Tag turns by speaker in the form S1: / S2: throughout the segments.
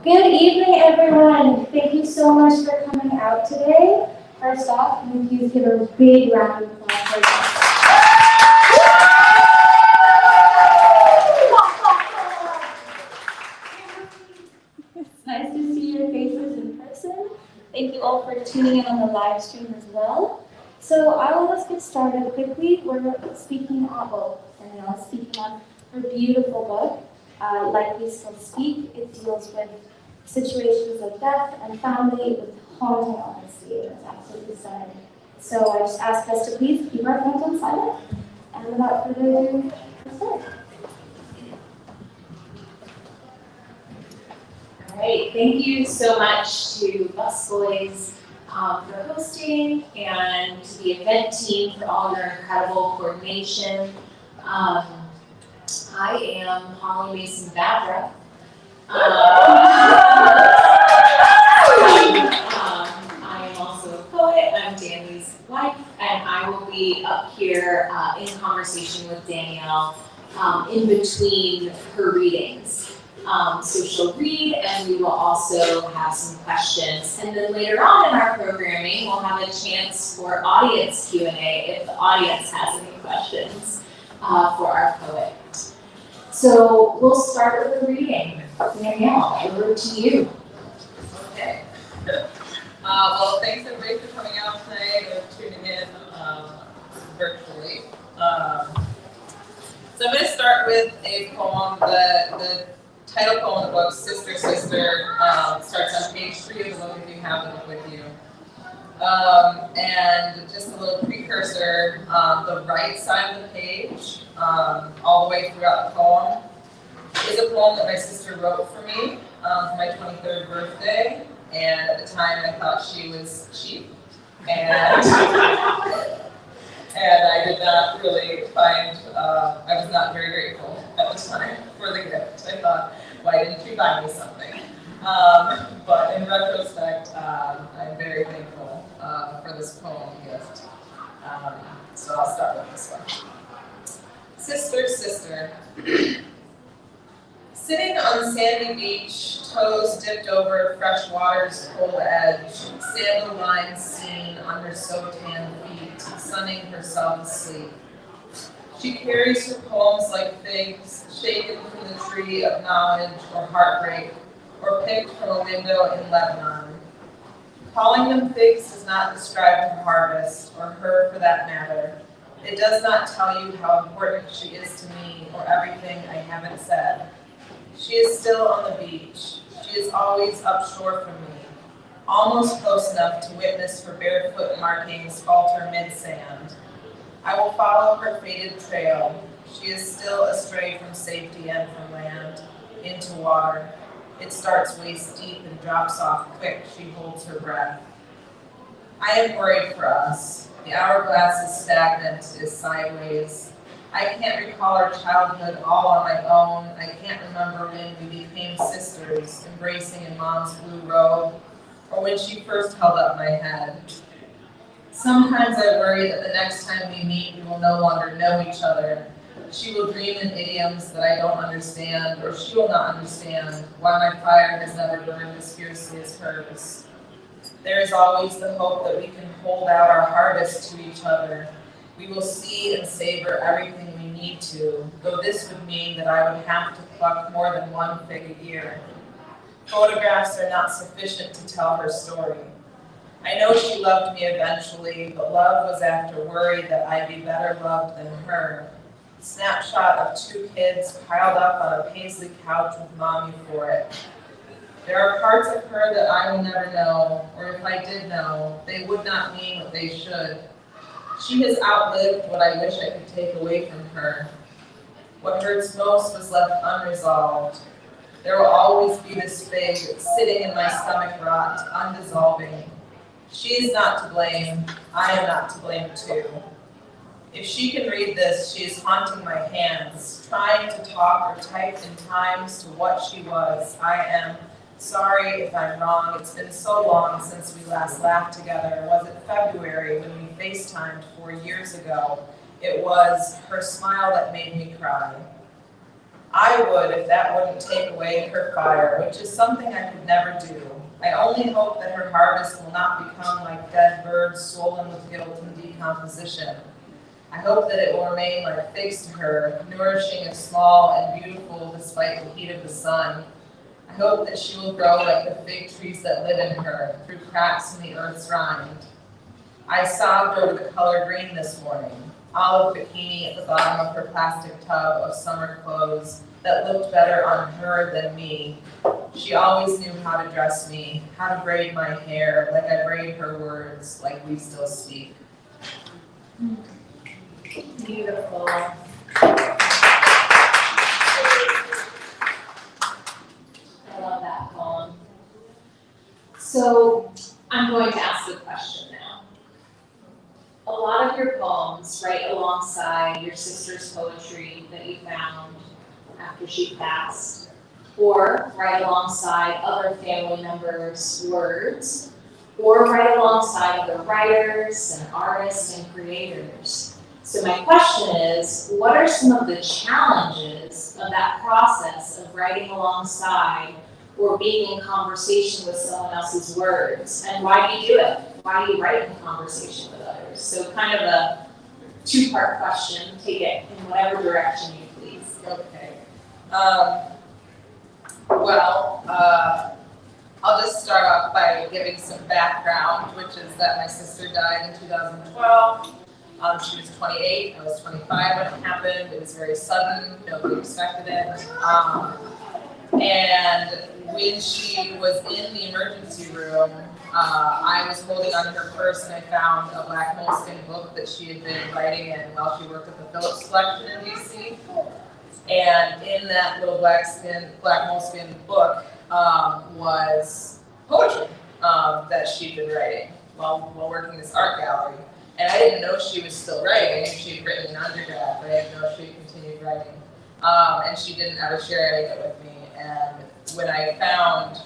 S1: Good evening, everyone. Thank you so much for coming out today. First off, can you please give a big round of applause for us? It's nice to see your faces in person. Thank you all for tuning in on the live stream as well. So I will just get started quickly. We're speaking on, Danielle is speaking on her beautiful book, Like We Still Speak. It deals with situations of death and family with haunting honesty. It's absolutely stunning. So I just ask us to please keep our phones on silent. And without further ado, let's start.
S2: All right, thank you so much to Busboys for hosting and to the event team for all your incredible coordination. I am Holly Mason Badra. I am also a poet. I'm Danny's wife, and I will be up here in conversation with Danielle in between her readings. So she'll read, and we will also have some questions. And then later on in our programming, we'll have a chance for audience Q&A if the audience has any questions for our poet. So we'll start with the reading. Danielle, over to you.
S3: Okay. Well, thanks everybody for coming out tonight or tuning in virtually. So I'm going to start with a poem. The title poem of the book, Sister, Sister, starts on page 3 of the book if you have the book with you. And just a little precursor, the right side of the page, all the way throughout the poem, is a poem that my sister wrote for me for my 23rd birthday. And at the time I thought she was cheap. And I did not really find, I was not very grateful at the time for the gift. I thought, why didn't you buy me something? But in retrospect, I'm very thankful for this poem gift. So I'll start with this one. Sister, Sister. Sitting on the sandy beach, toes dipped over fresh water's cold edge, sandal lines seen on her so-tanned feet, sunning herself asleep. She carries her poems like figs, shaken from the tree of knowledge or heartbreak, or picked from a window in Lebanon. Calling them figs does not describe her harvest, or her for that matter. It does not tell you how important she is to me, or everything I haven't said. She is still on the beach. She is always upshore from me, almost close enough to witness her barefoot markings falter mid-sand. I will follow her faded trail. She is still astray from safety and from land, into water. It starts waist deep and drops off quick. She holds her breath. I am worried for us. The hourglass is stagnant, is sideways. I can't recall our childhood all on my own. I can't remember when we became sisters, embracing in Mom's blue robe, or when she first held up my head. Sometimes I worry that the next time we meet, we will no longer know each other. She will dream in idioms that I don't understand, or she will not understand why my fire has never burned as fiercely as hers. There is always the hope that we can hold out our harvest to each other. We will see and savor everything we need to, though this would mean that I would have to pluck more than one fig a year. Photographs are not sufficient to tell her story. I know she loved me eventually, but love was after worry that I'd be better loved than her. Snapshot of 2 kids piled up on a paisley couch with Mommy for it. There are parts of her that I will never know, or if I did know, they would not mean what they should. She has outlived what I wish I could take away from her. What hurts most was left unresolved. There will always be this fig sitting in my stomach rot, undissolving. She is not to blame. I am not to blame too. If she can read this, she is haunting my hands, trying to talk or type in times to what she was. I am sorry if I'm wrong. It's been so long since we last laughed together. Was it February when we FaceTimed 4 years ago? It was her smile that made me cry. I would if that wouldn't take away her fire, which is something I could never do. I only hope that her harvest will not become like dead birds swollen with guilt and decomposition. I hope that it will remain like figs to her, nourishing and small and beautiful despite the heat of the sun. I hope that she will grow like the fig trees that live in her, through cracks in the earth's rind. I sobbed over the color green this morning, olive bikini at the bottom of her plastic tub of summer clothes that looked better on her than me. She always knew how to dress me, how to braid my hair, like I braid her words, like we still speak.
S2: Beautiful. I love that poem. So I'm going to ask the question now. A lot of your poems write alongside your sister's poetry that you found after she passed, or write alongside other family members' words, or write alongside other writers and artists and creators. So my question is, what are some of the challenges of that process of writing alongside or being in conversation with someone else's words? And why do you do it? Why do you write in conversation with others? So kind of a two-part question. Take it in whatever direction you please.
S3: Okay. I'll just start off by giving some background, which is that my sister died in 2012. She was 28, I was 25 when it happened. It was very sudden, nobody expected it. And when she was in the emergency room, I was holding on to her purse and I found a black moleskin book that she had been writing in while she worked at the Phillips collection in DC. And in that little black moleskin book was poetry that she'd been writing while working this art gallery. And I didn't know she was still writing. I knew she had written in undergrad, but I didn't know she had continued writing. And she didn't ever share any of it with me. And when I found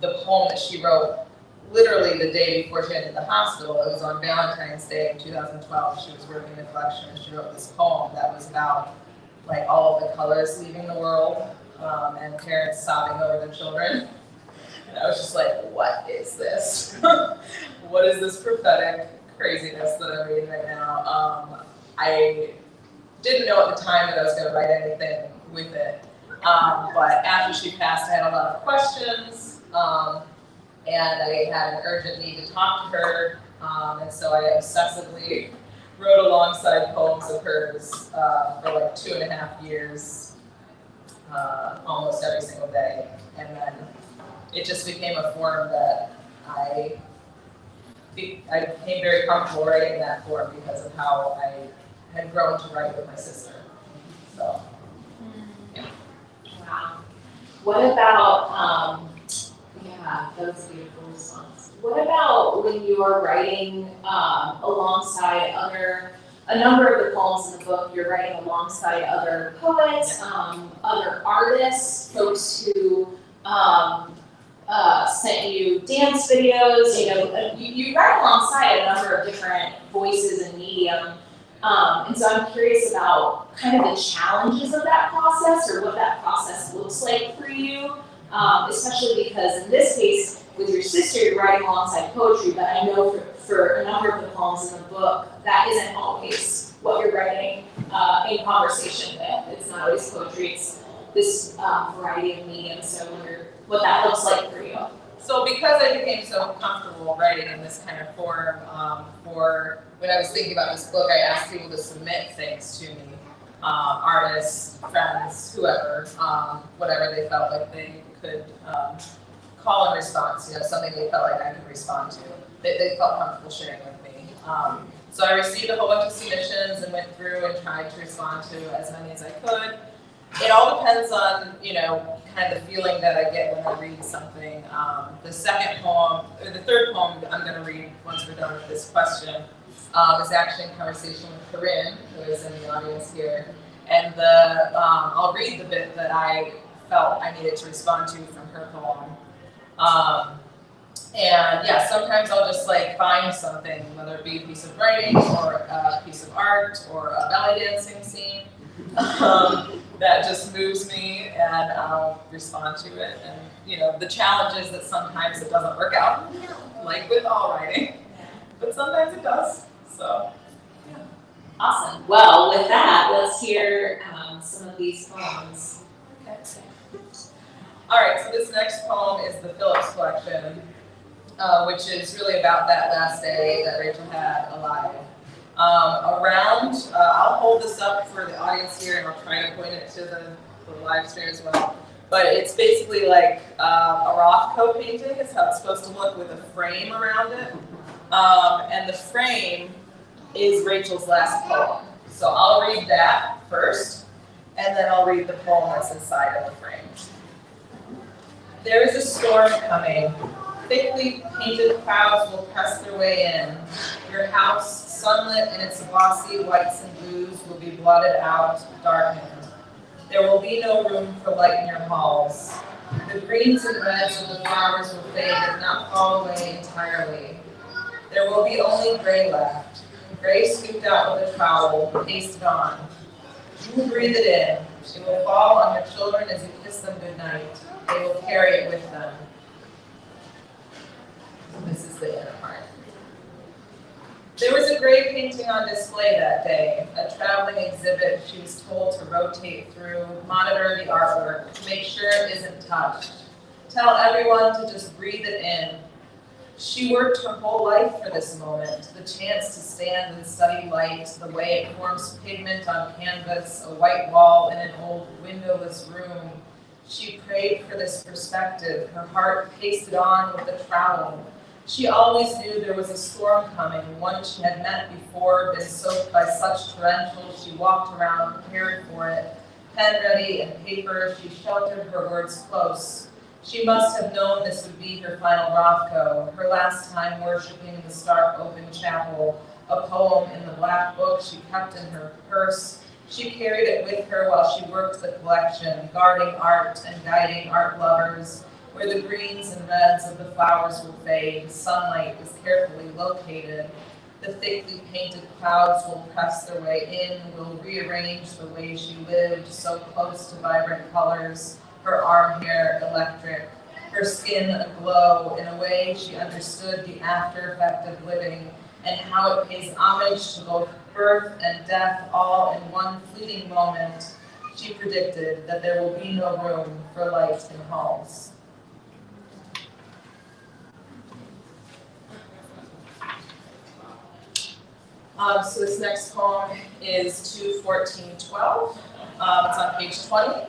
S3: the poem that she wrote, literally the day before she entered the hospital, it was on Valentine's Day in 2012. She was working in the collection and she wrote this poem that was about like all of the colors leaving the world and parents sobbing over their children. And I was just like, what is this? What is this prophetic craziness that I'm reading right now? I didn't know at the time that I was going to write anything with it. But after she passed, I had a lot of questions. And I had an urgent need to talk to her. And so I obsessively wrote alongside poems of hers for like 2.5 years, almost every single day. And then it just became a form that I became very comfortable writing in that form because of how I had grown to write with my sister. So, yeah.
S2: Wow. What about, yeah, that was a beautiful response. What about when you are writing alongside a number of the poems in the book, you're writing alongside other poets, other artists, folks who sent you dance videos, you write alongside a number of different voices and medium. And so I'm curious about kind of the challenges of that process or what that process looks like for you, especially because in this case, with your sister, you're writing alongside poetry, but I know for a number of the poems in the book, that isn't always what you're writing in conversation with. It's not always poetry, it's this variety of mediums, so what that looks like for you.
S3: So because I became so comfortable writing in this kind of form, for when I was thinking about this book, I asked people to submit things to me, artists, friends, whoever, whatever they felt like they could call in response, something they felt like I could respond to, they felt comfortable sharing with me. So I received a whole bunch of submissions and went through and tried to respond to as many as I could. It all depends on, kind of the feeling that I get when I read something. The second poem, or the third poem I'm going to read once we're done with this question, is actually in conversation with Corinne, who is in the audience here. And I'll read the bit that I felt I needed to respond to from her poem. And yeah, sometimes I'll just find something, whether it be a piece of writing or a piece of art or a belly dancing scene. that just moves me, and I'll respond to it. And the challenge is that sometimes it doesn't work out, like with all writing, but sometimes it does. So, yeah.
S2: Awesome. Well, with that, let's hear some of these poems.
S3: Okay. All right, so this next poem is the Phillips collection, which is really about that last day that Rachel had alive. I'll hold this up for the audience here, and I'll try to point it to the live stream as well. But it's basically like a Rothko painting is how it's supposed to look, with a frame around it. And the frame is Rachel's last poem. So I'll read that first, and then I'll read the poem that's inside of the frame. There is a storm coming. Thickly painted clouds will press their way in. Your house, sunlit in its glossy whites and blues, will be blotted out, darkened. There will be no room for light in your halls. The greens and reds of the flowers will fade and not fall away entirely. There will be only gray left. Gray scooped out with a trowel, pasted on. You breathe it in. It will fall on your children as you kiss them goodnight. They will carry it with them. This is the inner part. There was a gray painting on display that day, a traveling exhibit she was told to rotate through, monitor the artwork, make sure it isn't touched. Tell everyone to just breathe it in. She worked her whole life for this moment, the chance to stand and study light, the way it forms pigment on canvas, a white wall in an old windowless room. She prayed for this perspective, her heart pasted on with a trowel. She always knew there was a storm coming, one she had met before, been soaked by such torrentials, she walked around prepared for it. Pen ready and paper, she sheltered her words close. She must have known this would be her final Rothko, her last time worshiping the stark open chapel, a poem in the black book she kept in her purse. She carried it with her while she worked the collection, guarding art and guiding art lovers. Where the greens and reds of the flowers will fade, sunlight is carefully located. The thickly painted clouds will press their way in, will rearrange the way she lived, so close to vibrant colors, her arm hair electric, her skin aglow in a way she understood the after effect of living and how it pays homage to both birth and death all in one fleeting moment. She predicted that there will be no room for light in halls. So this next poem is 2:14:12. It's on page 20,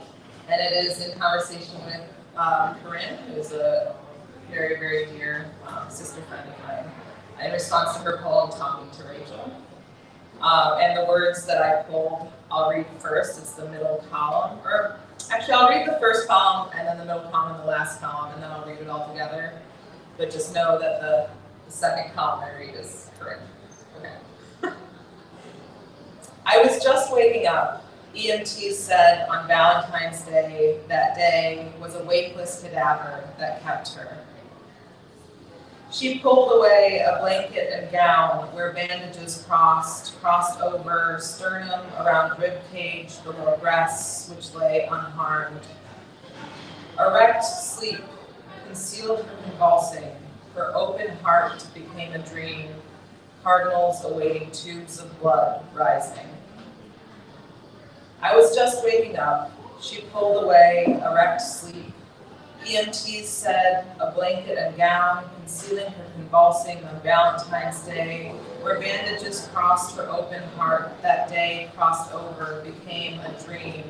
S3: and it is in conversation with Corinne, who is a very, very dear sister friend of mine, in response to her poem, Talking to Rachel. And the words that I pulled, I'll read first. It's the middle column, or actually I'll read the first column, and then the middle column and the last column, and then I'll read it all together. But just know that the second column I read is Corinne. Okay. I was just waking up. EMTs said on Valentine's Day, that day was a weightless cadaver that kept her. She pulled away a blanket and gown where bandages crossed over sternum, around rib cage, below breasts, which lay unharmed. Erect sleep concealed her convulsing. Her open heart became a dream. Cardinals awaiting tubes of blood rising. I was just waking up. She pulled away, erect sleep. EMTs said a blanket and gown concealing her convulsing on Valentine's Day, where bandages crossed her open heart, that day crossed over, became a dream,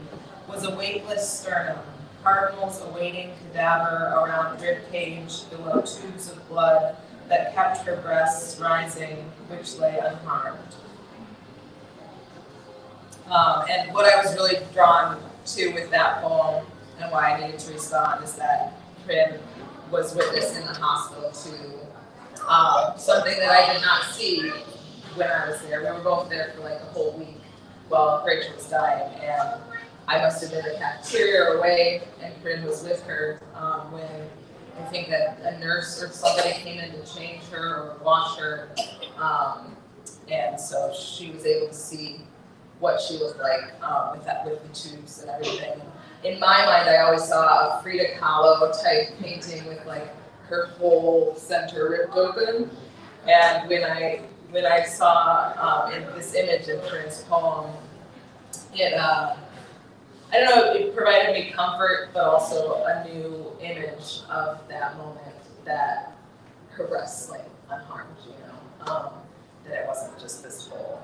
S3: was a weightless sternum, cardinals awaiting cadaver around rib cage, below tubes of blood that kept her breasts rising, which lay unharmed. And what I was really drawn to with that poem and why I needed to respond is that Prim was witness in the hospital to something that I did not see when I was there. We were both there for like a whole week while Rachel was dying, and I must have been in the cafeteria or away, and Prim was with her when I think that a nurse or somebody came in to change her or wash her, and so she was able to see what she looked like with the tubes and everything. In my mind, I always saw a Frida Kahlo type painting with like her whole center ripped open. And when I saw in this image in Corinne's poem, it I don't know, it provided me comfort, but also a new image of that moment that her breasts like unharmed, that it wasn't just this hole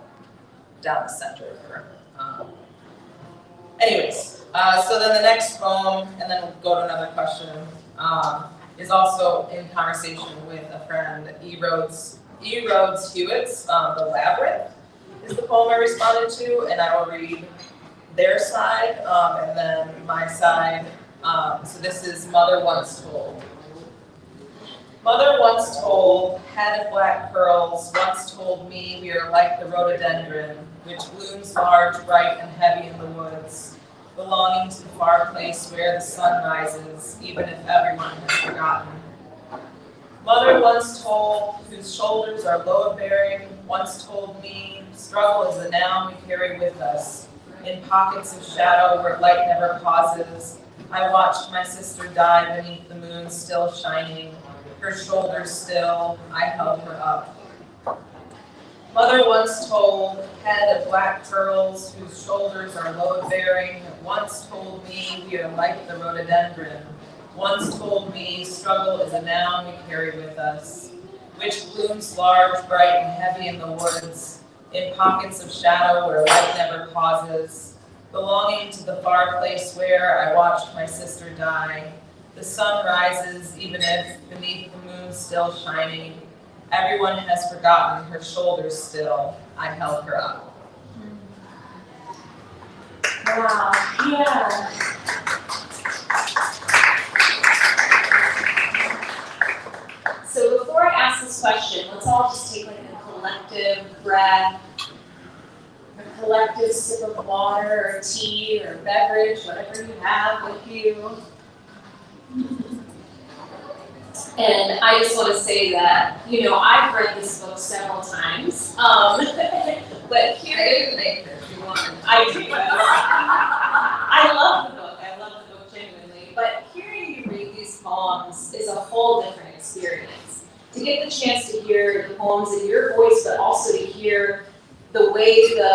S3: down the center of her. Anyways, so then the next poem, and then we'll go to another question, is also in conversation with a friend, E. Rhodes Hewitt's The Labyrinth is the poem I responded to, and I will read their side, and then my side. So this is Mother Once Told. Mother once told, head of black pearls, once told me we are like the rhododendron, which blooms large, bright, and heavy in the woods, belonging to the far place where the sun rises, even if everyone has forgotten. Mother once told, whose shoulders are load-bearing, once told me, struggle is a noun we carry with us. In pockets of shadow where light never pauses, I watched my sister die beneath the moon still shining, her shoulders still, I held her up. Mother once told, head of black pearls, whose shoulders are load-bearing, once told me we are like the rhododendron, once told me struggle is a noun we carry with us, which blooms large, bright, and heavy in the woods, in pockets of shadow where light never pauses, belonging to the far place where I watched my sister die. The sun rises, even if beneath the moon still shining. Everyone has forgotten her shoulders still. I held her up.
S2: Wow, yeah. So before I ask this question, let's all just take like a collective breath, a collective sip of water or tea or beverage, whatever you have with you. And I just want to say that, I've read this book several times, but here
S3: I didn't make this, you wanted.
S2: I do. I love the book. I love the book genuinely. But hearing you read these poems is a whole different experience. To get the chance to hear the poems in your voice, but also to hear the way the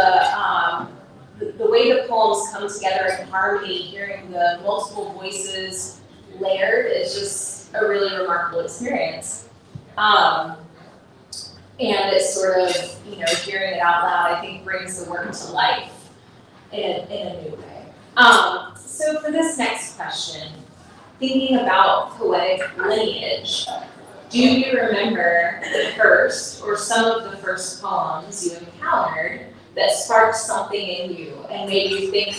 S2: poems come together in harmony, hearing the multiple voices layered is just a really remarkable experience. And it's sort of, hearing it out loud, I think brings the work to life in a new way. So for this next question, thinking about poetic lineage, do you remember the first or some of the first poems you encountered that sparked something in you and made you think,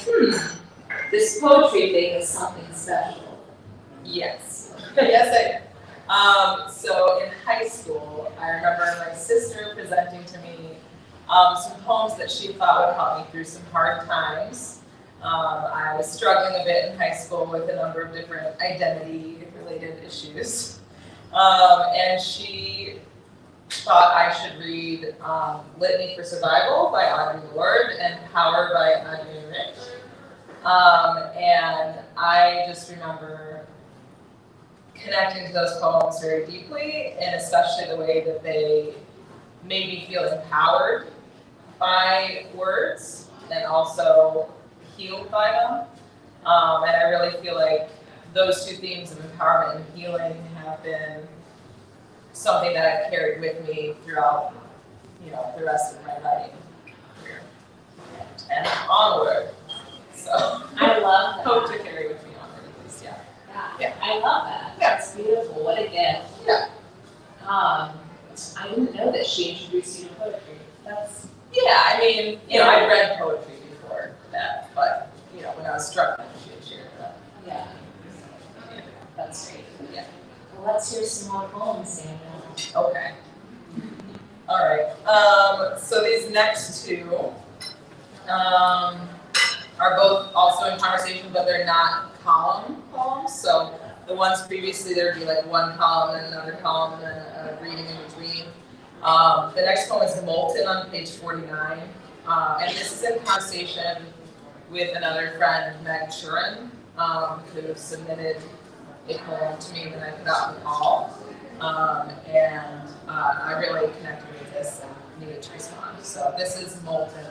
S2: this poetry thing is something special?
S3: Yes. Yes, so in high school, I remember my sister presenting to me some poems that she thought would help me through some hard times. I was struggling a bit in high school with a number of different identity-related issues. And she thought I should read Litany for Survival by Audre Lorde and Power by Anya Rich. And I just remember connecting to those poems very deeply, and especially the way that they made me feel empowered by words and also healed by them. And I really feel like those two themes of empowerment and healing have been something that I've carried with me throughout, the rest of my writing career and onward. So
S2: I love that.
S3: Hope to carry with me onward at least, yeah.
S2: Yeah, I love that.
S3: Yeah.
S2: That's beautiful. What a gift.
S3: Yeah.
S2: I didn't know that she introduced you to poetry. That's
S3: I'd read poetry before that, but when I was struggling, she had shared that.
S2: yeah. That's great.
S3: Yeah.
S2: Well, let's hear some more poems, Danielle.
S3: Okay. All right. So these next two are both also in conversation, but they're not column poems. So the ones previously, there'd be like one column and another column and a reading in between. The next poem is Molten on page 49. And this is in conversation with another friend, Meg Churin, who submitted a poem to me that I put out in the call. I really connected with this and needed to respond. So this is Molten.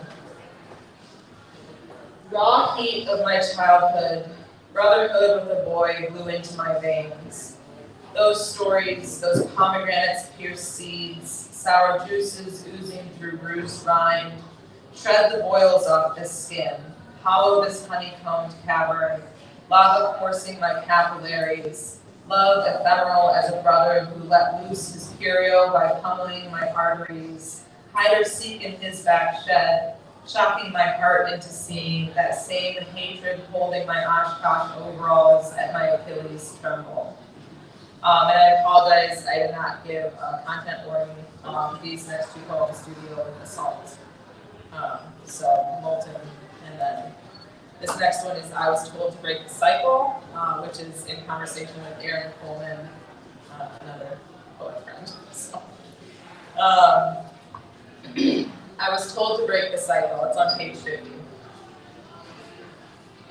S3: Raw heat of my childhood, brotherhood with a boy blew into my veins. Those stories, those pomegranates pierced seeds, sour juices oozing through bruised rind, shred the boils off this skin, hollow this honeycombed cavern, lava coursing my capillaries, love ephemeral as a brother who let loose his furio by pummeling my arteries, hide or seek in his back shed, shocking my heart into seeing that same hatred holding my Oshkosh overalls at my Achilles tremble. And I apologize, I did not give a content warning. These next two poems do deal with assault. So Molten, and then this next one is I Was Told to Break the Cycle, which is in conversation with Erin Coleman, another poet friend. So, I was told to break the cycle. It's on page 50.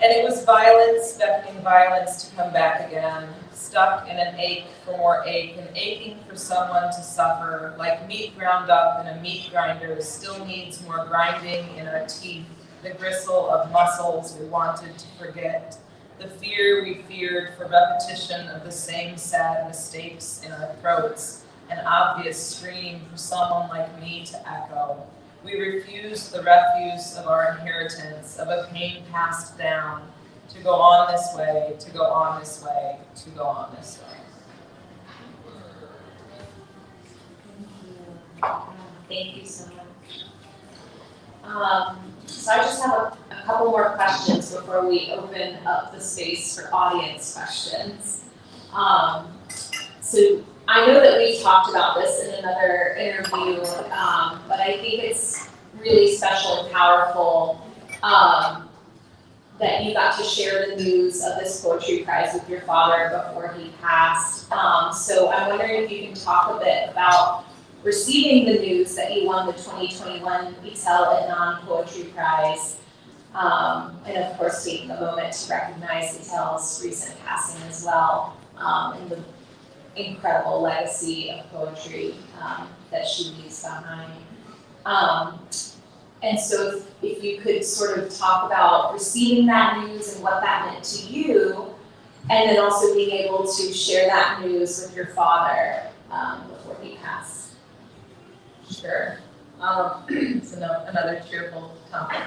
S3: And it was violence, beckoning violence to come back again, stuck in an ache for more ache, and aching for someone to suffer, like meat ground up in a meat grinder still needs more grinding in our teeth, the gristle of muscles we wanted to forget, the fear we feared for repetition of the same sad mistakes in our throats, an obvious scream for someone like me to echo. We refused the refuse of our inheritance, of a pain passed down, to go on this way, to go on this way, to go on this way.
S2: Thank you so much. So I just have a couple more questions before we open up the space for audience questions. So I know that we've talked about this in another interview, but I think it's really special and powerful that you got to share the news of this poetry prize with your father before he passed. So I'm wondering if you can talk a bit about receiving the news that you won the 2021 Etel Adnan Poetry Prize, and of course taking a moment to recognize Etel's recent passing as well, and the incredible legacy of poetry that she leaves behind. And so if you could sort of talk about receiving that news and what that meant to you, and then also being able to share that news with your father before he passed.
S3: Sure. It's another cheerful topic.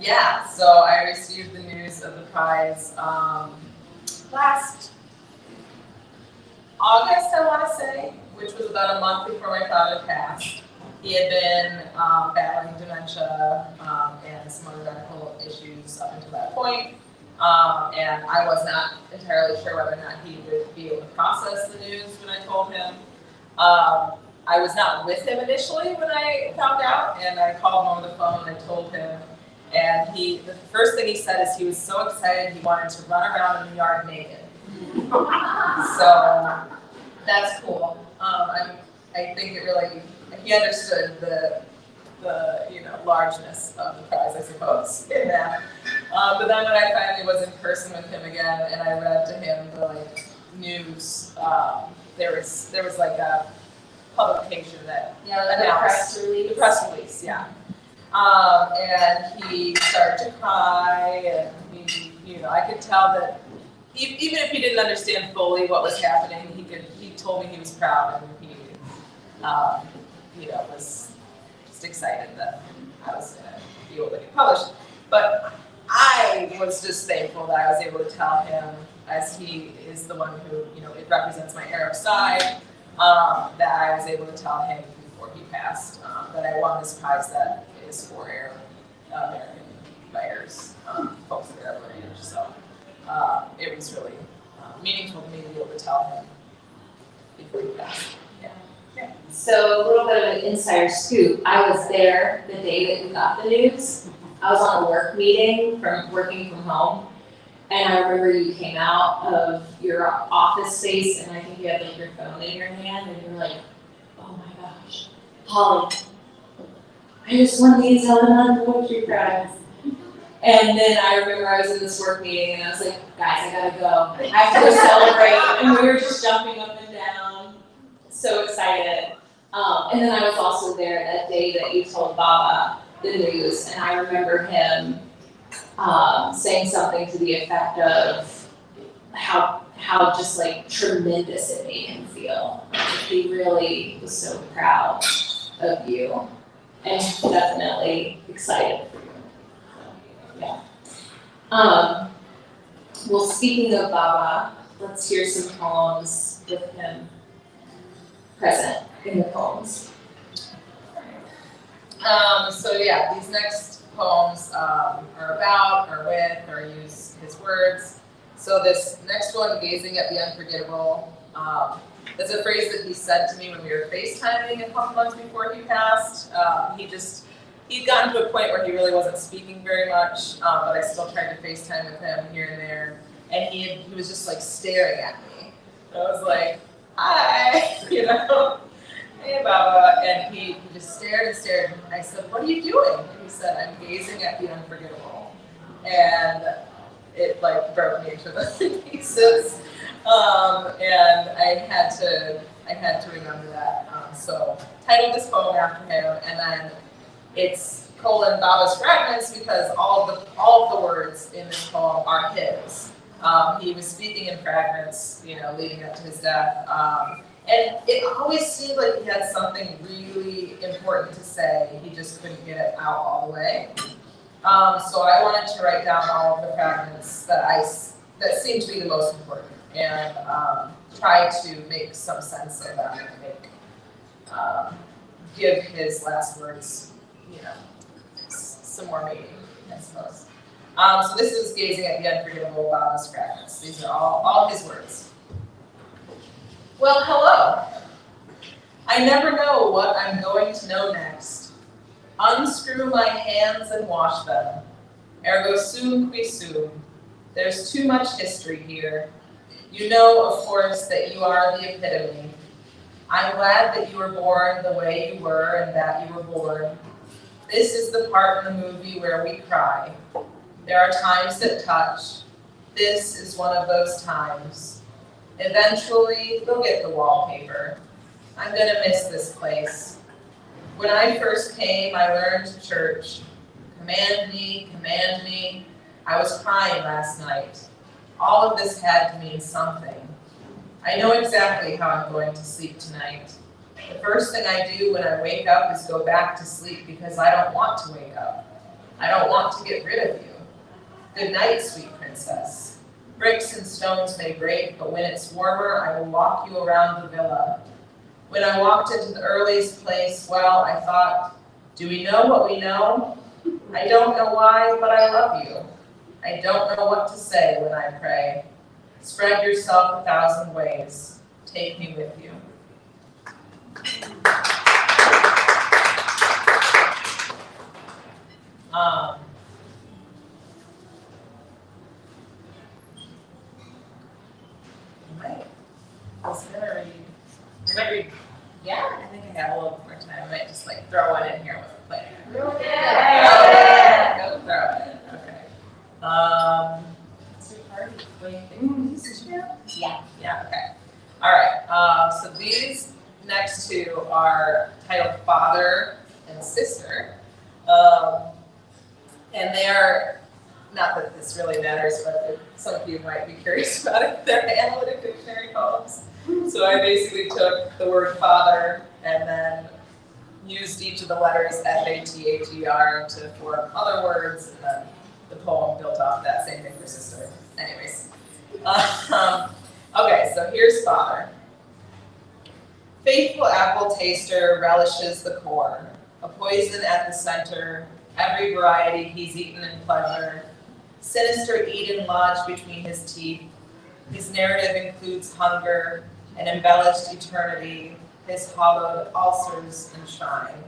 S3: Yeah, so I received the news of the prize last August, I want to say, which was about a month before my father passed. He had been battling dementia and some other medical issues up until that point. And I was not entirely sure whether or not he would be able to process the news when I told him. I was not with him initially when I found out, and I called him over the phone and I told him. And the first thing he said is he was so excited he wanted to run around in the yard naked. So that's cool. I think it really, he understood the largeness of the prize, I suppose, in that. But then when I finally was in person with him again and I read to him the news, there was like a publication that announced the press release, yeah. And he started to cry, and I could tell that even if he didn't understand fully what was happening, he told me he was proud, and he was just excited that I was going to be able to get published. But I was just thankful that I was able to tell him, as he is the one who, it represents my Arab side, that I was able to tell him before he passed that I won this prize that is for Arab American writers, folks of Arab lineage. So it was really meaningful to me to be able to tell him before he passed. Yeah.
S2: So a little bit of an insider scoop. I was there the day that we got the news. I was on a work meeting working from home. And I remember you came out of your office space and I think you had your phone in your hand and you were like, oh my gosh, Holly, I just won the Etel Adnan Poetry Prize. And then I remember I was in this work meeting and I was like, guys, I gotta go. I have to go celebrate. And we were just jumping up and down, so excited. And then I was also there that day that you told Baba the news, and I remember him saying something to the effect of how just like tremendous it made him feel. He really was so proud of you and definitely excited for you. So, yeah. Well, speaking of Baba, let's hear some poems with him present in the poems.
S3: So yeah, these next poems are about, or with, or use his words. So this next one, Gazing at the Unforgettable, that's a phrase that he said to me when we were FaceTiming a couple months before he passed. He'd gotten to a point where he really wasn't speaking very much, but I still tried to FaceTime with him here and there. And he was just like staring at me. And I was like, hi, you know, hey Baba. And he just stared and stared. And I said, what are you doing? And he said, I'm gazing at the unforgettable. And it like broke me into the pieces. And I had to remember that. So titled this poem after him, and then it's colon Baba's fragments because all of the words in this poem are his. He was speaking in fragments, you know, leading up to his death. And it always seemed like he had something really important to say. He just couldn't get it out all the way. So I wanted to write down all of the fragments that seemed to be the most important, and try to make some sense of them and give his last words, you know, some more meaning, I suppose. So this is Gazing at the Unforgettable, Baba's fragments. These are all his words. Well, hello. I never know what I'm going to know next. Unscrew my hands and wash them. Ergo sum qui sum. There's too much history here. You know, of course, that you are the epitome. I'm glad that you were born the way you were and that you were born. This is the part in the movie where we cry. There are times that touch. This is one of those times. Eventually, they'll get the wallpaper. I'm gonna miss this place. When I first came, I learned to church. Command me, command me. I was crying last night. All of this had to mean something. I know exactly how I'm going to sleep tonight. The first thing I do when I wake up is go back to sleep because I don't want to wake up. I don't want to get rid of you. Good night, sweet princess. Bricks and stones may break, but when it's warmer, I will walk you around the villa. When I walked into the earliest place, well, I thought, do we know what we know? I don't know why, but I love you. I don't know what to say when I pray. Spread yourself 1,000 ways. Take me with you. Right. I was gonna read. Yeah, I think I have a little more time. I might just like throw one in here with a play. Yeah. Go throw it in. Okay. What's your party? What do you think?
S2: Yeah.
S3: Yeah. Okay. All right. So these next two are titled Father and Sister, and they are, not that this really matters, but some of you might be curious about it. They're analytic dictionary poems. So I basically took the word father and then used each of the letters F-A-T-H-E-R to form other words, and then the poem built off that. Same thing for sister. Anyways. Okay, so here's father. Faithful apple taster relishes the core, a poison at the center, every variety he's eaten in pleasure. Sinister Eden lodged between his teeth. His narrative includes hunger, an embellished eternity, his hollowed ulcers enshrine.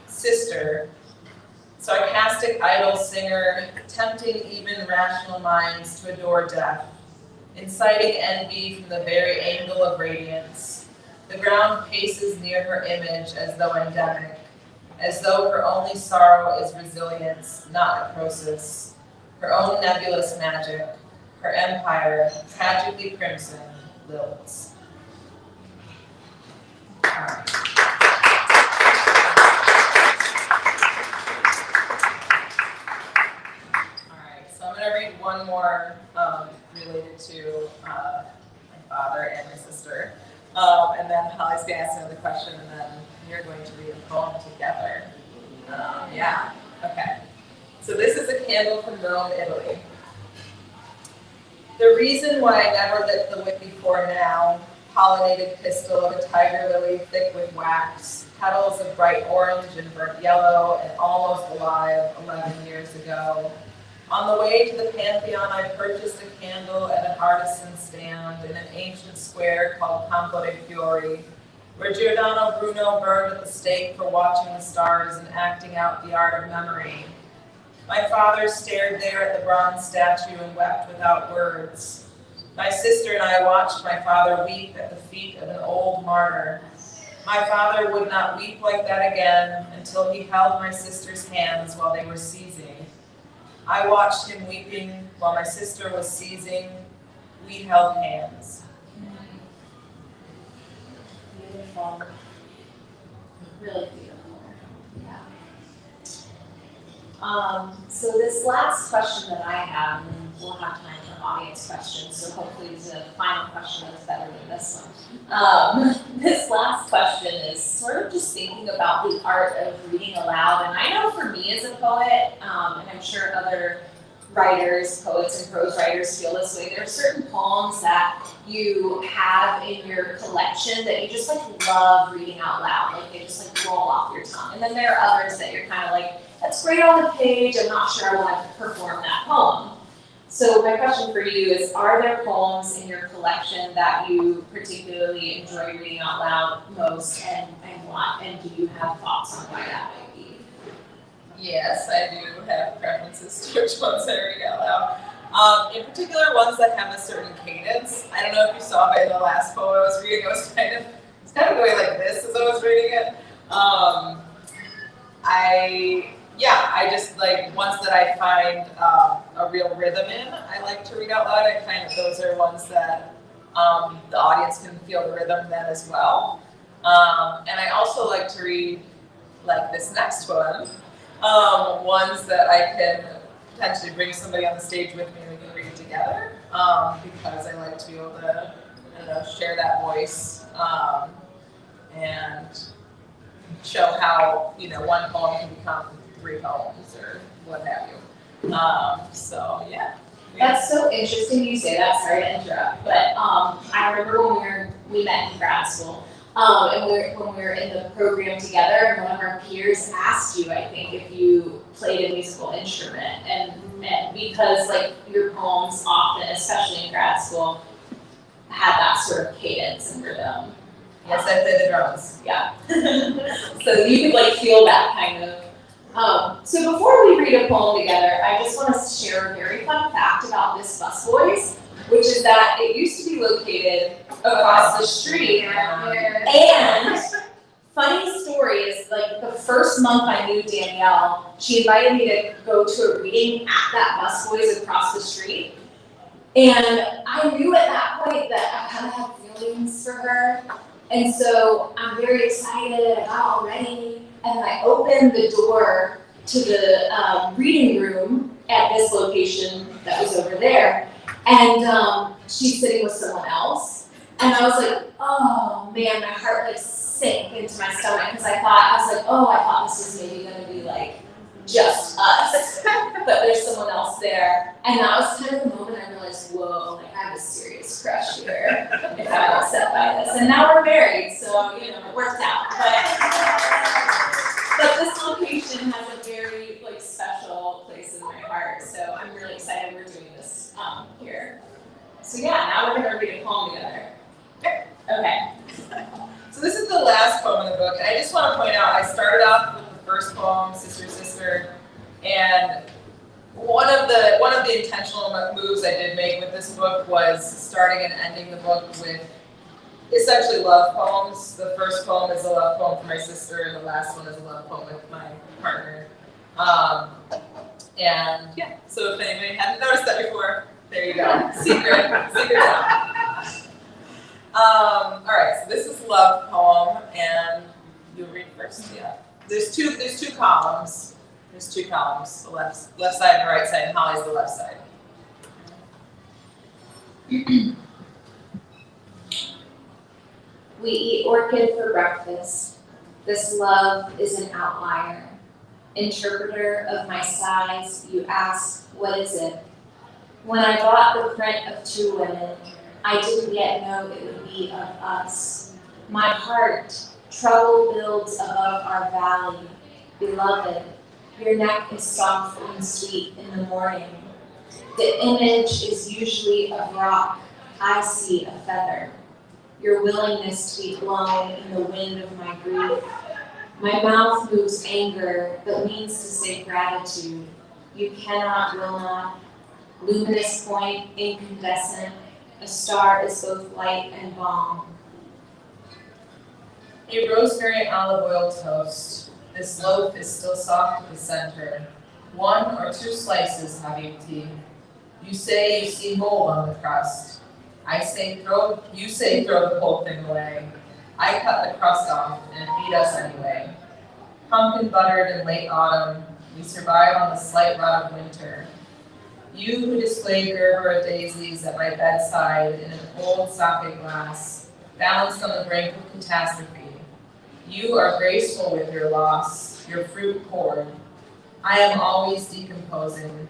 S3: Sister, sarcastic idol singer, tempting even rational minds to adore death, inciting envy from the very angle of radiance, The ground paces near her image as though endemic, as though her only sorrow is resilience, not necrosis, her own nebulous magic, her empire, tragically crimson, lilts. All right. So I'm going to read one more related to my father and my sister. And then Holly's going to ask another question, and then you're going to read a poem together. Yeah, okay. So this is a candle from Rome, Italy. The reason why I never lit the wick before now, pollinated pistil of a tiger lily thick with wax, petals of bright orange and burnt yellow and almost alive 11 years ago. On the way to the Pantheon, I purchased a candle at an artisan stand in an ancient square called Campo dei Fiori, where Giordano Bruno burned at the stake for watching the stars and acting out the art of memory. My father stared there at the bronze statue and wept without words. My sister and I watched my father weep at the feet of an old martyr. My father would not weep like that again until he held my sister's hands while they were seizing. I watched him weeping while my sister was seizing. We held hands.
S2: Beautiful. Really beautiful. Yeah. So this last question that I have, and we'll have time for audience questions, so hopefully the final question is better than this one. This last question is sort of just thinking about the art of reading aloud, and I know for me as a poet, and I'm sure other writers, poets and prose writers feel this way, there are certain poems that you have in your collection that you just like love reading out loud, like they just like roll off your tongue. And then there are others that you're kind of like, that's great on the page, I'm not sure I want to perform that poem. So my question for you is, are there poems in your collection that you particularly enjoy reading out loud most, and what? And do you have thoughts on why that might be?
S3: Yes, I do have preferences to which ones I read out loud. In particular, ones that have a certain cadence. I don't know if you saw by the last poem I was reading, it was kind of going like this as I was reading it. I just like ones that I find a real rhythm in, I like to read out loud. I find that those are ones that the audience can feel the rhythm then as well. And I also like to read like this next one, ones that I can potentially bring somebody on the stage with me and we can read together, because I like to be able to, share that voice and show how, one poem can become 3 poems or what have you. So yeah.
S2: That's so interesting you say that, sorry to interrupt, but I remember when we met in grad school, and when we were in the program together, and one of our peers asked you, I think, if you played a musical instrument, and because like your poems often, especially in grad school, had that sort of cadence and rhythm.
S3: Yes, I play the drums.
S2: Yeah. So you could like feel that kind of. So before we read a poem together, I just want to share a very fun fact about this Busboys, which is that it used to be located across the street. And funny story is, like, the first month I knew Danielle, she invited me to go to a reading at that Busboys across the street. And I knew at that point that I kind of had feelings for her. And so I'm very excited, I got all ready, and I opened the door to the reading room at this location that was over there. And she's sitting with someone else. And I was like, oh man, my heart like sank into my stomach because I thought this was maybe gonna be like just us, but there's someone else there. And that was kind of the moment I realized, whoa, like I have a serious crush here if I'm upset by this. And now we're married, so it worked out. But this location has a very like special place in my heart, so I'm really excited we're doing this here. So yeah, now we're gonna read a poem together. Okay.
S3: So this is the last poem in the book, and I just want to point out, I started off with the first poem, Sister, Sister, and one of the intentional moves I did make with this book was starting and ending the book with essentially love poems. The first poem is a love poem for my sister, and the last one is a love poem with my partner. And yeah, so if anybody hadn't noticed that before, there you go. Secret time. All right, so this is a love poem, and you'll read first. Yeah, there's two columns. There's two columns, the left side and the right side, and Holly's the left side.
S2: We eat orchid for breakfast. This love is an outlier. Interpreter of my sighs, you ask, what is it? When I bought the print of two women, I didn't yet know it would be of us. My heart, trouble builds above our valley. Beloved, your neck is soft and sweet in the morning. The image is usually of rock. I see a feather. Your willingness to be blown in the wind of my grief. My mouth moves anger, but means to say gratitude. You cannot, will not. Luminous point, incandescent. A star is both light and balm.
S3: A rosemary olive oil toast. This loaf is still soft at the center. 1 or 2 slices, Habibti. You say you see mold on the crust. You say throw the whole thing away. I cut the crust off and feed us anyway. Pumpkin buttered in late autumn, we survive on the slight rot of winter. You who display Gerbera daisies at my bedside in an old sake glass, balanced on the brink of catastrophe. You are graceful with your loss, your fruit poured. I am always decomposing.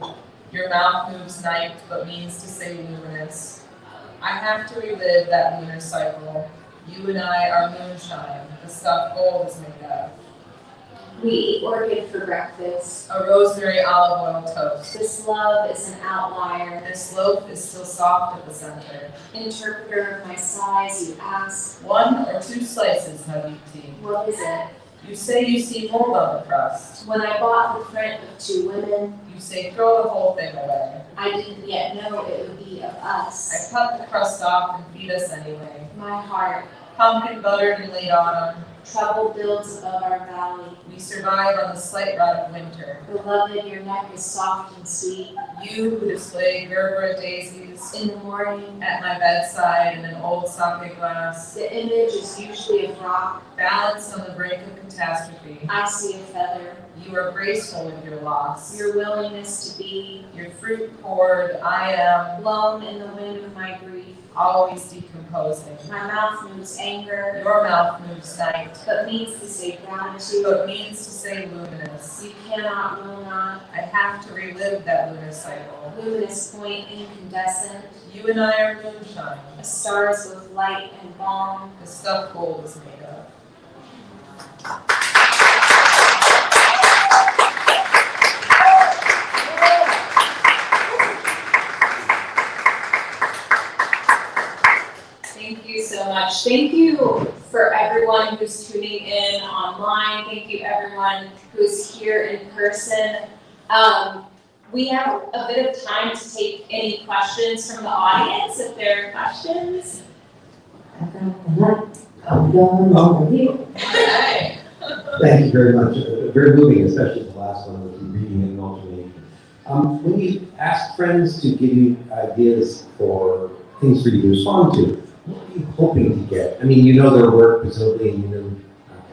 S3: Your mouth moves night, but means to say luminous. I have to relive that lunar cycle. You and I are moonshine, the stuff gold is made of.
S2: We eat orchid for breakfast.
S3: A rosemary olive oil toast.
S2: This love is an outlier.
S3: This loaf is still soft at the center.
S2: Interpreter of my sighs, you ask,
S3: 1 or 2 slices, Habibti.
S2: what is it?
S3: You say you see mold on the crust.
S2: When I bought the print of two women,
S3: You say throw the whole thing away.
S2: I didn't yet know it would be of us.
S3: I cut the crust off and feed us anyway.
S2: My heart,
S3: Pumpkin buttered in late autumn.
S2: trouble builds above our valley.
S3: We survive on the slight rot of winter.
S2: Beloved, your neck is soft and sweet.
S3: You who display Gerbera daisies
S2: In the morning,
S3: at my bedside in an old sake glass,
S2: the image is usually of rock.
S3: balanced on the brink of catastrophe.
S2: I see a feather.
S3: You are graceful with your loss.
S2: Your willingness to be
S3: Your fruit poured, I am
S2: blown in the wind of my grief.
S3: always decomposing.
S2: My mouth moves anger,
S3: Your mouth moves night,
S2: but means to say gratitude.
S3: but means to say luminous.
S2: You cannot, will not.
S3: I have to relive that lunar cycle.
S2: Luminous point, incandescent.
S3: You and I are moonshine.
S2: A star is both light and balm.
S3: The stuff gold is made of.
S2: Thank you so much. Thank you for everyone who's tuning in online. Thank you everyone who's here in person. We have a bit of time to take any questions from the audience, if there are questions.
S3: Hey.
S4: Thank you very much. Very moving, especially the last one with the reading and alternation. When you ask friends to give you ideas for things for you to respond to, what are you hoping to get? I mean, you know their work presumably, and you know,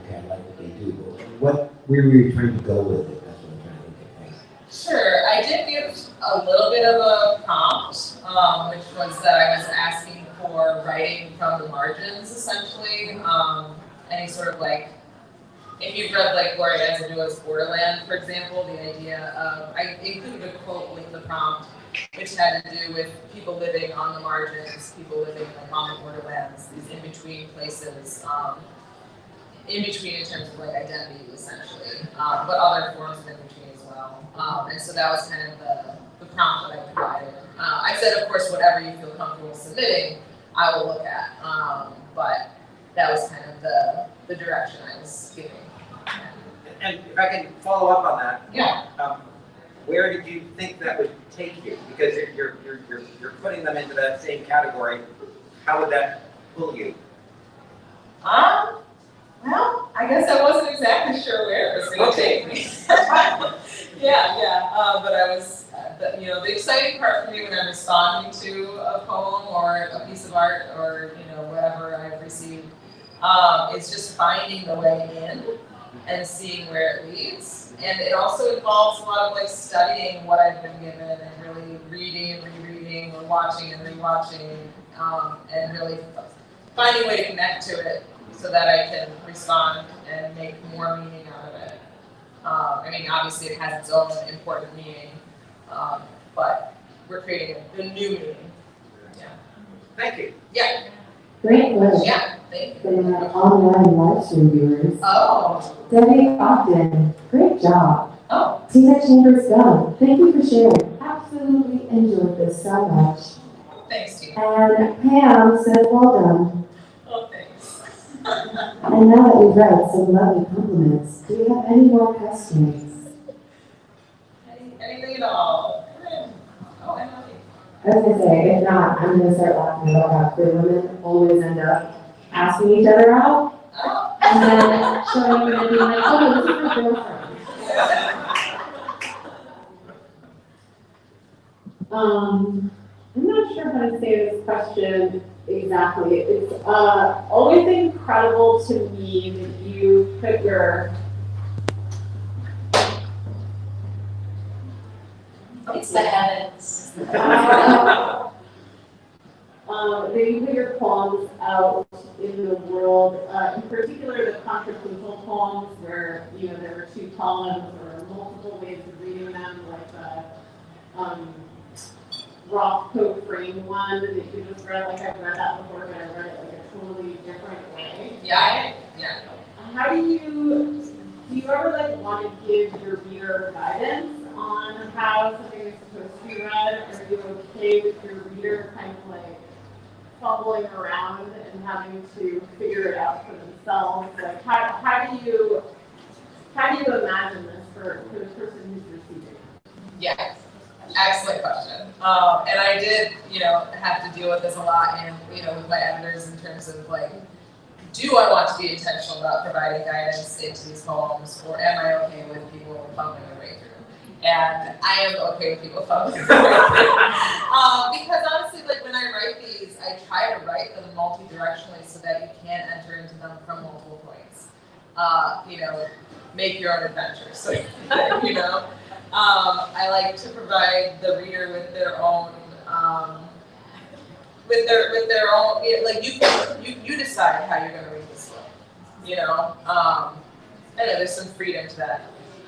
S4: okay, I like what they do, but where were you trying to go with it? That's what I'm trying to get. Thanks.
S3: Sure, I did give a little bit of a prompt, which was that I was asking for writing from the margins, essentially. Any sort of like, if you've read like Gloria Anzadua's Borderland, for example, the idea of, I included a quote with the prompt, which had to do with people living on the margins, people living like on the borderlands, these in-between places, in-between in terms of like identity, essentially, but other forms of in-between as well. And so that was kind of the prompt that I provided. I said, of course, whatever you feel comfortable submitting, I will look at, but that was kind of the direction I was giving.
S5: And if I can follow up on that.
S3: Yeah.
S5: Where did you think that would take you? Because you're putting them into that same category. How would that pull you?
S3: Well, I guess I wasn't exactly sure where it was going to take me. But I was, the exciting part for me when I'm responding to a poem or a piece of art or, whatever I've received, is just finding the way in and seeing where it leads. And it also involves a lot of like studying what I've been given and really reading and rereading or watching and rewatching, and really finding a way to connect to it so that I can respond and make more meaning out of it. Obviously it has its own important meaning, but we're creating a new meaning. Yeah.
S5: Thank you.
S3: Yeah.
S6: Great work.
S3: Yeah. Thank you.
S6: From our online live stream viewers.
S3: Oh.
S6: Debbie Ogden, great job.
S3: Oh.
S6: Tina Chambers Gunn, thank you for sharing. Absolutely enjoyed this so much.
S3: Thanks, Tina.
S6: And Pam said, well done.
S3: Oh, thanks.
S6: And now that we've read some lovely compliments, do you have any more questions?
S3: Anything at all? Oh, Emily.
S6: I was gonna say, if not, I'm gonna start laughing about how queer women always end up asking each other out,
S3: Oh.
S6: and then showing up and being like, oh, this is my girlfriend. I'm not sure how to say this question exactly. It's always incredible to me that you put your
S2: It's the heavens.
S6: that you put your poems out in the world, in particular the contrapuntal poems where, there were two columns or multiple ways of reading them, like the Roth Coat frame one that you just read, like I've read that before, but I read it like a totally different way.
S3: Yeah.
S6: How do you ever want to give your reader guidance on how something is supposed to be read? Are you okay with your reader kind of fumbling around and having to figure it out for themselves? How do you imagine this for the person who's receiving it?
S3: Yeah. Excellent question. And I did, have to deal with this a lot and, with my editors in terms of do I want to be intentional about providing guidance into these poems, or am I okay with people fumbling their way through? And I am okay with people fumbling their way through. Because honestly, when I write these, I try to write them multi-directionally so that you can enter into them from multiple points. Make your own adventure. So, I like to provide the reader with their own, you decide how you're going to read this book. I know there's some freedom to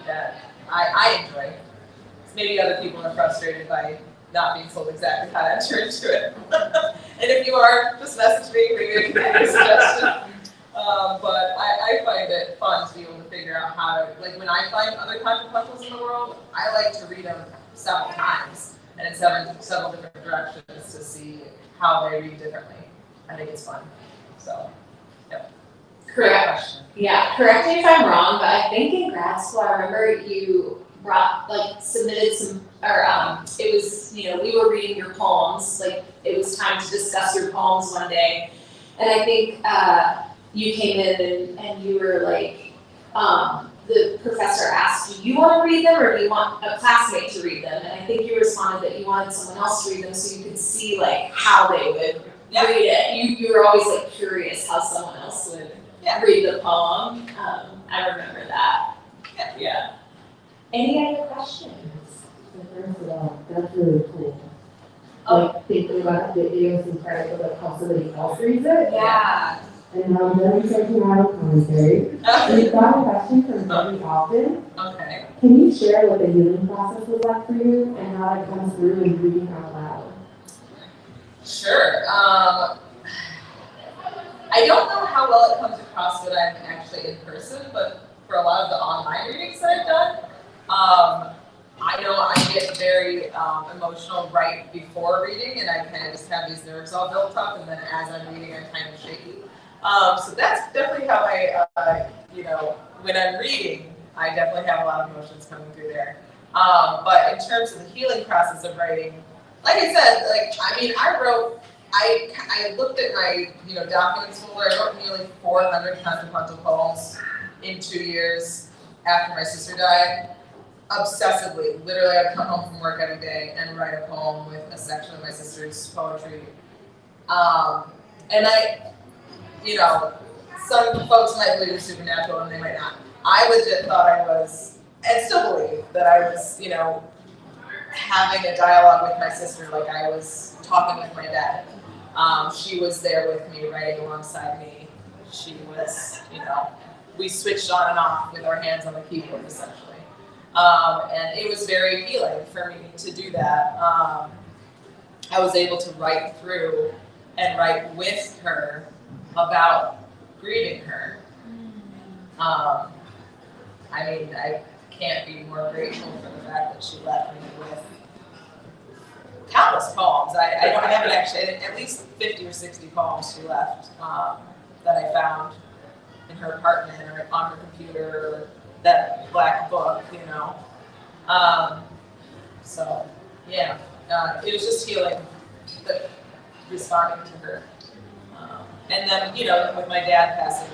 S3: that I enjoy. Maybe other people are frustrated by not being told exactly how to enter into it. And if you are, just message me, maybe I can give you a suggestion. But I find it fun to be able to figure out how to, when I find other contrapuntals in the world, I like to read them several times and in several different directions to see how they read differently. I think it's fun. So, yeah.
S2: Correct.
S3: Question.
S2: Yeah, correct me if I'm wrong, but I think in grad school, I remember you submitted some, or it was, we were reading your poems, it was time to discuss your poems one day. And I think you came in and you were the professor asked you want to read them or do you want a classmate to read them? And I think you responded that you wanted someone else to read them so you could see how they would read it. You were always curious how someone else would read the poem. I remember that. Yeah. Any other questions?
S6: First of all, that's really cool. Thinking about the idiosyncratic of how somebody else reads it.
S3: Yeah.
S6: And now I'm done taking my own commentary. We've got a question from Debbie Ogden.
S3: Okay.
S6: Can you share what the healing process was like for you and how it comes through in reading out loud?
S3: Sure. I don't know how well it comes across when I'm actually in person, but for a lot of the online readings that I've done, I know I get very emotional right before reading, and I kind of just have these nerves all built up, and then as I'm reading, I'm kind of shaky. So that's definitely how I, when I'm reading, I definitely have a lot of emotions coming through there. But in terms of the healing process of writing, like I said, I looked at my, documents folder. I wrote nearly 400 contrapuntal poems in 2 years after my sister died. Obsessively. Literally, I'd come home from work every day and write a poem with a section of my sister's poetry. And some folks might believe in supernatural and they might not. I legit thought I was, and still believe that I was, having a dialogue with my sister like I was talking with my dad. She was there with me, writing alongside me. She was, we switched on and off with our hands on the keyboard, essentially. And it was very healing for me to do that. I was able to write through and write with her about grieving her. I can't be more grateful for the fact that she left me with countless poems. I haven't actually, at least 50 or 60 poems she left that I found in her apartment or on her computer, or that black book, So, yeah, it was just healing, responding to her. And then, with my dad passing,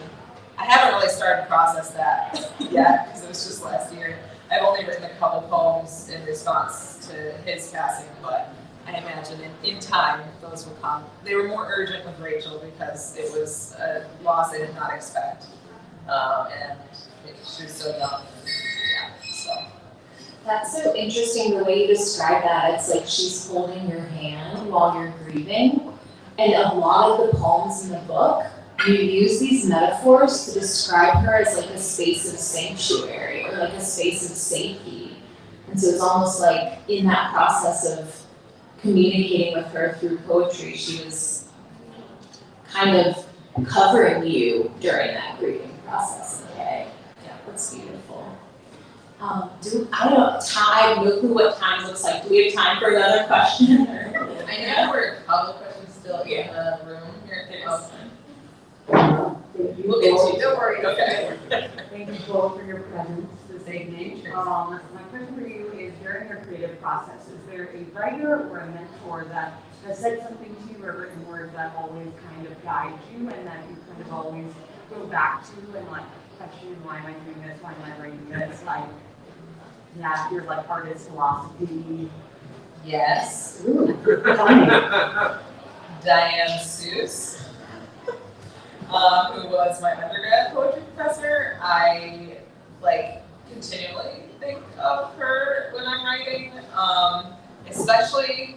S3: I haven't really started to process that yet, because it was just last year. I've only written a couple poems in response to his passing, but I imagine in time those will come. They were more urgent with Rachel because it was a loss I did not expect. And she was so young. So.
S2: That's so interesting the way you describe that. It's like she's holding your hand while you're grieving. And a lot of the poems in the book, you use these metaphors to describe her as like a space of sanctuary or like a space of safety. And so it's almost like in that process of communicating with her through poetry, she was kind of covering you during that grieving process. Okay, yeah, that's beautiful. I have no clue what time looks like. Do we have time for another question?
S3: I know there were a couple questions still in the room here. We'll get to you. Don't worry. Okay.
S7: Thank you both for your presence this evening. My question for you is, during your creative process, is there a writer or a mentor that has said something to you or written words that always kind of guide you and that you kind of always go back to and like question, why am I doing this? Why am I writing this? Like, yeah, your like artist philosophy.
S3: Yes.
S7: Ooh.
S3: Diane Seuss. Who was my undergrad poetry professor. I continually think of her when I'm writing, especially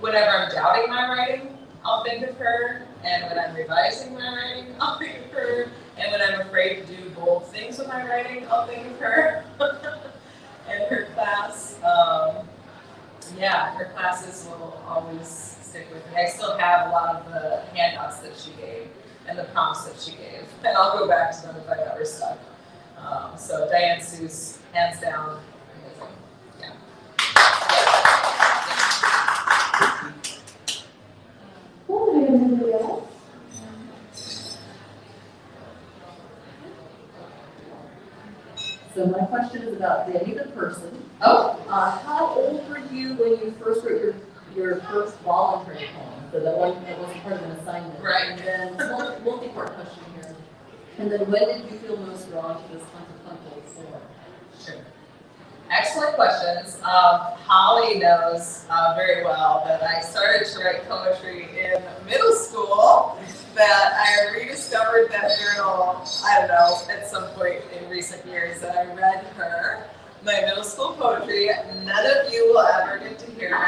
S3: whenever I'm doubting my writing, I'll think of her, and when I'm revising my writing, I'll think of her, and when I'm afraid to do bold things with my writing, I'll think of her. And her class, her classes will always stick with me. I still have a lot of the handouts that she gave and the prompts that she gave, and I'll go back to them if I'm ever stuck. So Diane Seuss, hands down, amazing. Yeah.
S1: Cool, anybody else?
S8: So my question is about Danny the person.
S3: Oh.
S8: How old were you when you first wrote your first voluntary poem? So the one that wasn't part of an assignment.
S3: Right.
S8: And then multi-part question here. And then when did you feel most drawn to this contrapuntal form?
S3: Sure. Excellent questions. Holly knows very well that I started to write poetry in middle school, that I rediscovered that journal, I don't know, at some point in recent years, that I read her, my middle school poetry. None of you will ever get to hear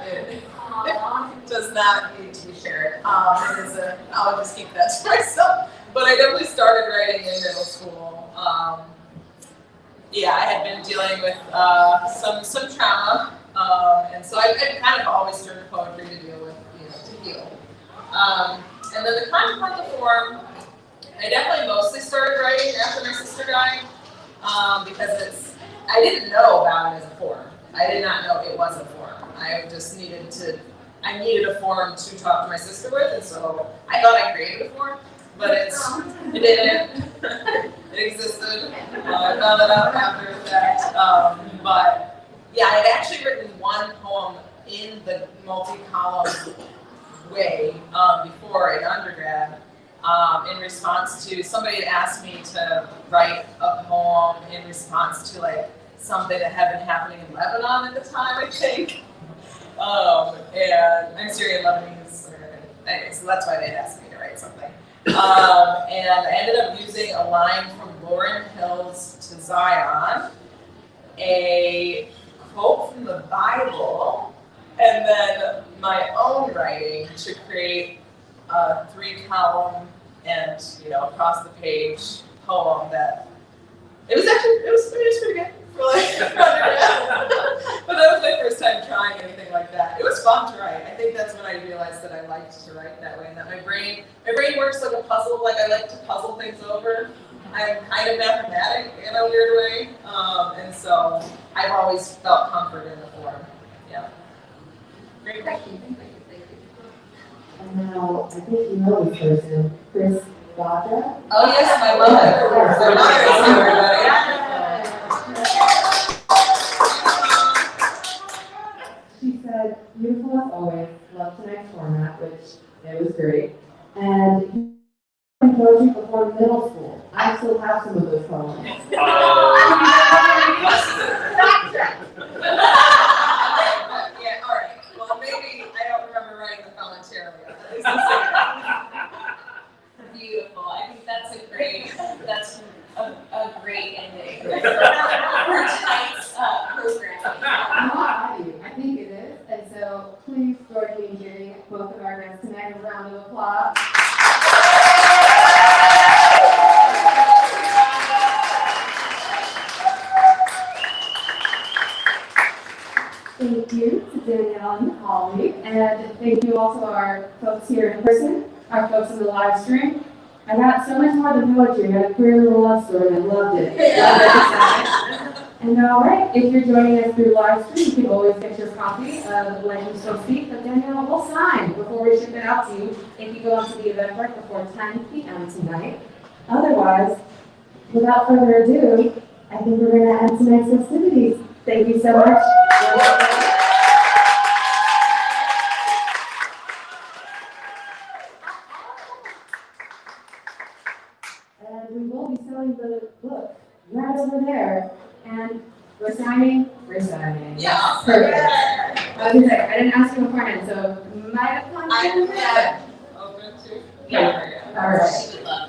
S3: it. It does not need to be shared. I'll just keep that to myself. But I definitely started writing in middle school. I had been dealing with some trauma, and so I've kind of always turned to poetry to deal with, to heal. And then the contrapuntal form, I definitely mostly started writing after my sister died, because I didn't know about it as a form. I did not know it was a form. I just needed a form to talk to my sister with, and so I thought I created a form, but it didn't. It existed. I found that out after the fact. But yeah, I had actually written one poem in the multi-column way before in undergrad in response to somebody had asked me to write a poem in response to like something that had been happening in Lebanon at the time, I think. And I'm Syrian Lebanese, anyway, so that's why they asked me to write something. And I ended up using a line from Lauryn Hill's To Zion, a quote from the Bible, and then my own writing to create a 3-column and, across the page poem that, it was pretty good for like undergrad. But that was my first time trying anything like that. It was fun to write. I think that's when I realized that I liked to write that way, and that my brain works like a puzzle. Like I like to puzzle things over. I'm kind of mathematic in a weird way, and so I've always felt comfort in the form. Yeah. Great question. Thank you.
S9: And now, I think you know this person, Badra.
S3: Oh yes, my mother. My mother is here, everybody.
S9: She said, beautiful as always, love tonight's format, which it was great. And poetry before middle school. I still have some of those poems.
S3: Yeah, all right. Well, maybe I don't remember writing them voluntarily. At least I'll say that.
S2: Beautiful. I think that's a great ending for tonight's program.
S9: I think it is. And so please join me in giving both of our guests tonight a round of applause. Thank you to Danielle and Holly, and thank you also to our folks here in person, our folks in the live stream. I got so much more than poetry. I got a queer little love story, and I loved it. And all right, if you're joining us through live stream, you can always get your copy of Legends So Speak, but Danielle will sign before we ship it out to you if you go onto the Eventbrite before 10 p.m. tonight. Otherwise, without further ado, I think we're going to end tonight's festivities. Thank you so much. And we will be selling the book right over there. And we're signing.
S3: Yeah.
S9: Perfect. I was gonna say, I didn't ask you beforehand, so might have
S3: I'm open to.
S9: Yeah. All right.
S2: She would love